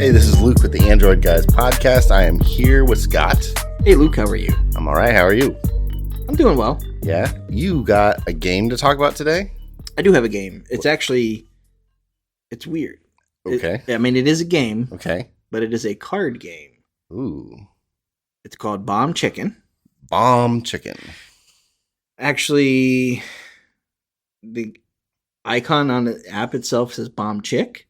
Hey, this is Luke with the Android Guys podcast. I am here with Scott. Hey, Luke, how are you? I'm all right. How are you? I'm doing well. Yeah? You got a game to talk about today? I do have a game. It's weird. Okay. It is a game, Okay. but it is a card game. Ooh. It's called Bomb Chicken. Bomb Chicken. Actually, the icon on the app itself says Bomb Chick.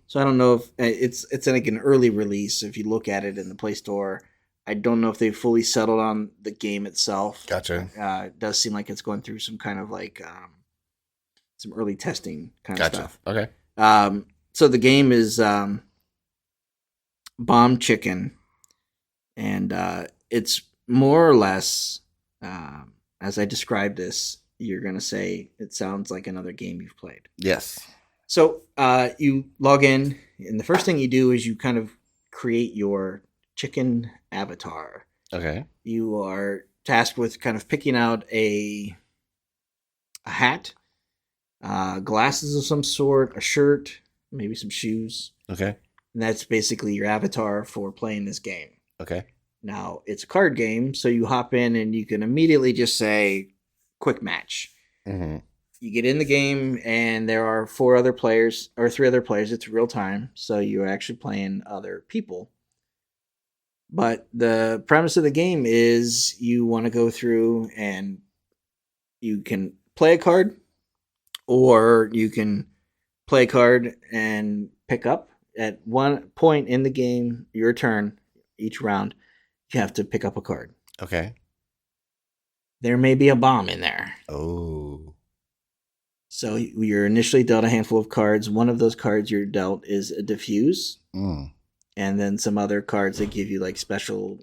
So I don't know if it's like an early release. If you look at it in the Play Store, I don't know if they've fully settled on the game itself. Gotcha. It does seem like it's going through some kind of like some early testing kind of stuff. Okay. So the game is Bomb Chicken, and it's more or less, as I describe this, you're going to say it sounds like another game you've played. Yes. So you log in, and the first thing you do is you kind of create your chicken avatar. Okay. You are tasked with kind of picking out a hat, glasses of some sort, a shirt, maybe some shoes. Okay. And that's basically your avatar for playing this game. Okay. Now, it's a card game, so you hop in and you can immediately just say, quick match. Mm-hmm. You get in the game, and there are 3 other players. It's real time, so you're actually playing other people. But the premise of the game is you want to go through and you can play a card, or you can play a card and pick up. At one point in the game, your turn, each round, you have to pick up a card. Okay. There may be a bomb in there. Oh. So you're initially dealt a handful of cards. One of those cards you're dealt is a defuse. And then some other cards that give you like special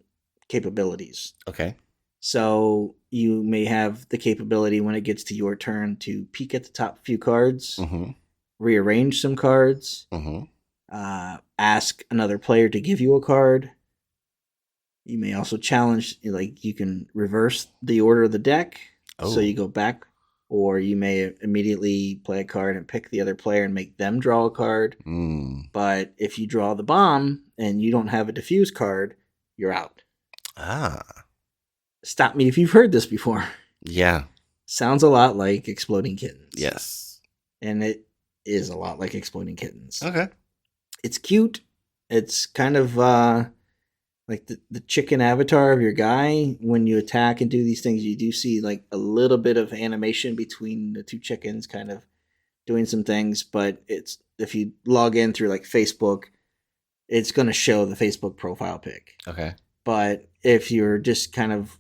capabilities. Okay. So you may have the capability when it gets to your turn to peek at the top few cards, rearrange some cards, ask another player to give you a card. You may also challenge, like you can reverse the order of the deck. So you go back, or you may immediately play a card and pick the other player and make them draw a card. But if you draw the bomb and you don't have a diffuse card, you're out. Stop me if you've heard this before. Yeah. Sounds a lot like Exploding Kittens. Yes. And it is a lot like Exploding Kittens. Okay. It's cute. It's kind of like the chicken avatar of your guy. When you attack and do these things, you do see like a little bit of animation between the 2 chickens kind of doing some things. But it's, if you log in through like Facebook, it's going to show the Facebook profile pic. Okay. But if you're just kind of,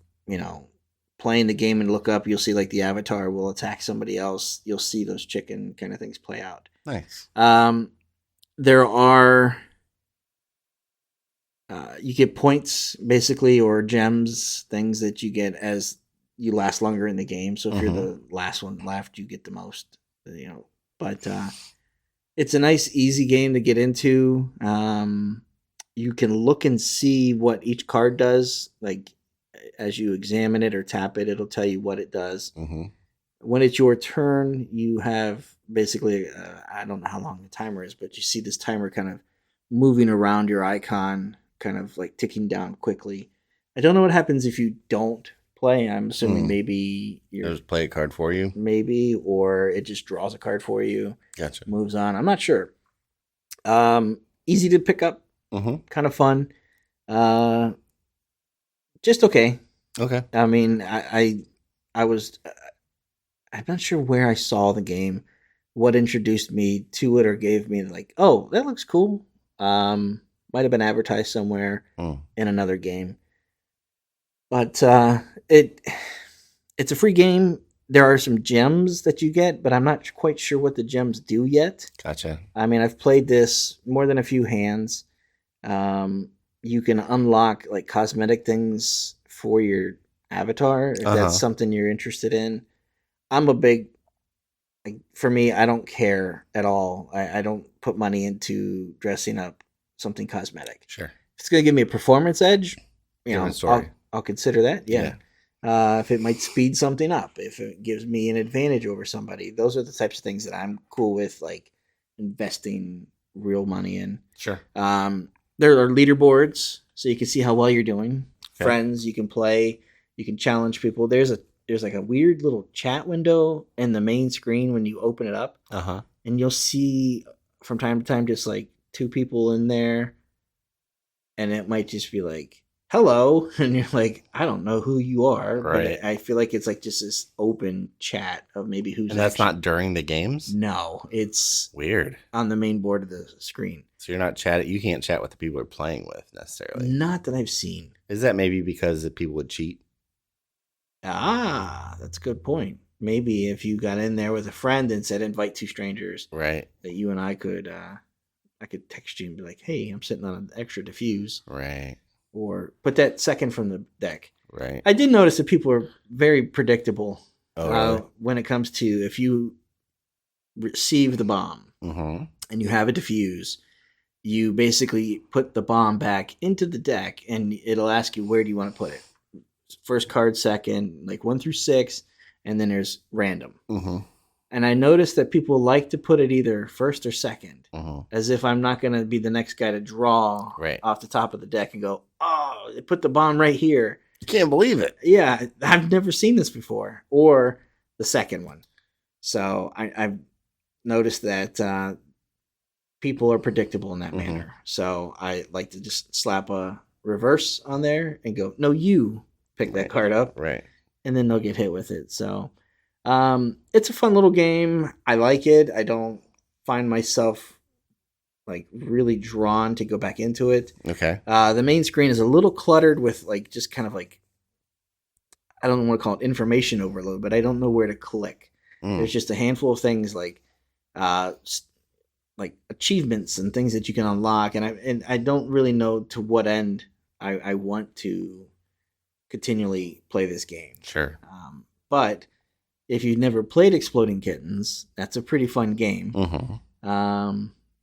playing the game and look up, you'll see like the avatar will attack somebody else. You'll see those chicken kind of things play out. Nice. There are, you get points basically, or gems, things that you get as you last longer in the game. So if you're the last one left, you get the most, but it's a nice, easy game to get into. You can look and see what each card does. Like as you examine it or tap it, it'll tell you what it does. When it's your turn, you have basically, I don't know how long the timer is, but you see this timer kind of moving around your icon, kind of like ticking down quickly. I don't know what happens if you don't play. I'm assuming maybe It'll just play a card for you. Maybe, or it just draws a card for you. Gotcha. Moves on. I'm not sure. Easy to pick up. Kind of fun. Just okay. Okay. I mean, I was, I'm not sure where I saw the game, what introduced me to it or gave me like, oh, that looks cool. Might have been advertised somewhere in another game. But it's a free game. There are some gems that you get, but I'm not quite sure what the gems do yet. Gotcha. I mean, I've played this more than a few hands. You can unlock like cosmetic things for your avatar if that's something you're interested in. I'm a big, like, for me, I don't care at all. I don't put money into dressing up something cosmetic. Sure. If it's going to give me a performance edge, story. I'll consider that. Yeah. If it might speed something up, if it gives me an advantage over somebody, those are the types of things that I'm cool with, like investing real money in. Sure. There are leaderboards, so you can see how well you're doing. Okay. Friends, you can play, you can challenge people. There's like a weird little chat window in the main screen when you open it up, and you'll see from time to time just like two people in there, and it might just be like, hello, and you're like, I don't know who you are, right. but I feel like it's like just this open chat of maybe who's. And that's not during the games? No, it's weird on the main board of the screen. So you're not chatting. You can't chat with the people you're playing with necessarily. Not that I've seen. Is that maybe because the people would cheat? That's a good point. Maybe if you got in there with a friend and said invite two strangers, right, that you and I could text you and be like, hey, I'm sitting on an extra diffuse, right, or put that second from the deck. Right. I did notice that people are very predictable really? When it comes to if you receive the bomb and you have a diffuse, you basically put the bomb back into the deck and it'll ask you where do you want to put it. First card, second, like 1 through 6, and then there's random. And I noticed that people like to put it either first or second, as if I'm not going to be the next guy to draw off the top of the deck and go, oh, they put the bomb right here. You can't believe it. Yeah, I've never seen this before. Or the second one. So I've noticed that people are predictable in that manner. So I like to just slap a reverse on there and go, no, you pick that card up. Right. And then they'll get hit with it. So it's a fun little game. I like it. I don't find myself like really drawn to go back into it. Okay. The main screen is a little cluttered with like just kind of like, I don't want to call it information overload, but I don't know where to click. There's just a handful of things like achievements and things that you can unlock, and I don't really know to what end I want to continually play this game. Sure. But if you've never played Exploding Kittens, that's a pretty fun game.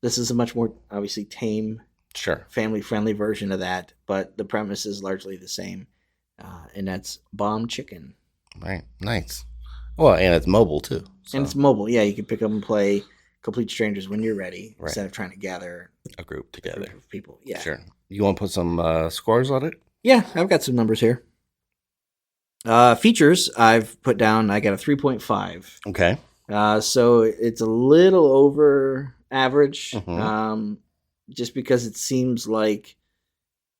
This is a much more obviously tame, family-friendly version of that, but the premise is largely the same, and that's Bomb Chicken. Right. Nice. Well, and it's mobile too. So. And it's mobile. Yeah, you can pick up and play Complete Strangers when you're ready, instead of trying to gather a group together. A group of people. Yeah. Sure. You want to put some scores on it? Yeah, I've got some numbers here. Features I've put down, I got a 3.5. Okay. So it's a little over average, just because it seems like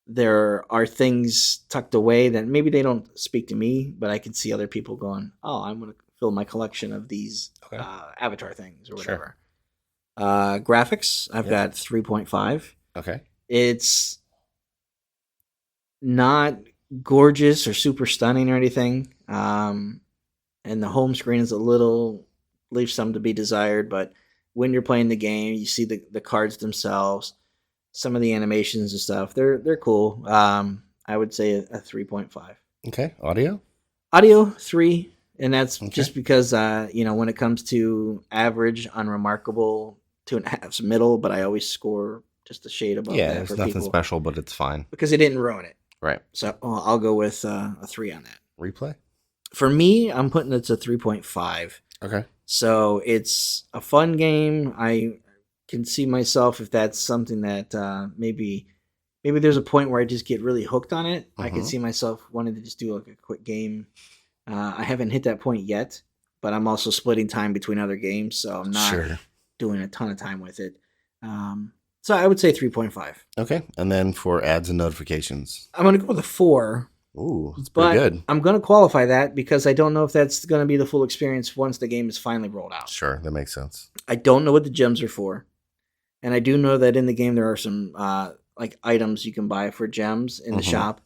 there are things tucked away that maybe they don't speak to me, but I can see other people going, oh, I'm going to fill my collection of these Avatar things or whatever. Graphics, I've got 3.5. Okay. It's not gorgeous or super stunning or anything. And the home screen is a little, leaves some to be desired, but when you're playing the game, you see the cards themselves, some of the animations and stuff. They're cool. I would say a 3.5. Okay. Audio 3, and that's just because when it comes to average, unremarkable, 2.5's middle, but I always score just a shade above that. Yeah, it's nothing special, but it's fine because it didn't ruin it. Right. So I'll go with a 3 on that. Replay? For me, I'm putting it to 3.5. Okay. So it's a fun game. I can see myself if that's something that maybe there's a point where I just get really hooked on it. I can see myself wanting to just do like a quick game. I haven't hit that point yet, but I'm also splitting time between other games, so I'm not doing a ton of time with it. So I would say 3.5. Okay. And then for ads and notifications? I'm going to go with a 4. Ooh, that's pretty good. I'm going to qualify that because I don't know if that's going to be the full experience once the game is finally rolled out. Sure, that makes sense. I don't know what the gems are for. And I do know that in the game there are some items you can buy for gems in the shop.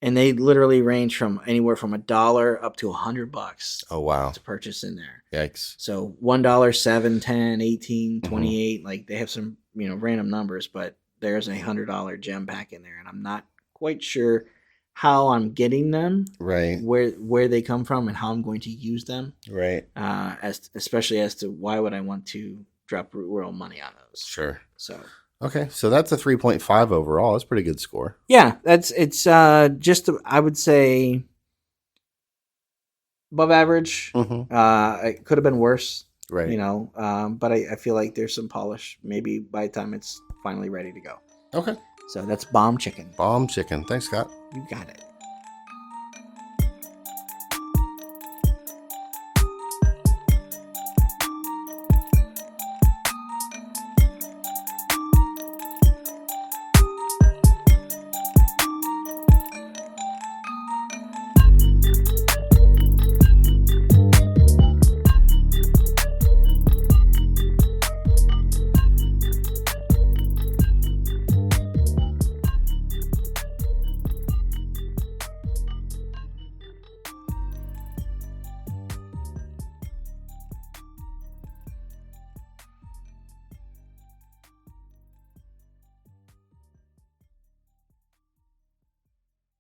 And they literally range from anywhere from $1 up to $100. Oh, wow. To purchase in there. Yikes. So $1, $7, $10, $18, $28. Like they have some random numbers, but there's a $100 gem pack in there. And I'm not quite sure how I'm getting them, right? Where they come from and how I'm going to use them, right? Especially as to why would I want to drop real money on those? Sure. So okay, so that's a 3.5 overall. That's a pretty good score. Yeah, it's just I would say above average. It could have been worse. Right. You know, but I feel like there's some polish maybe by the time it's finally ready to go. Okay. So that's bomb chicken. Bomb chicken. Thanks, Scott. You got it.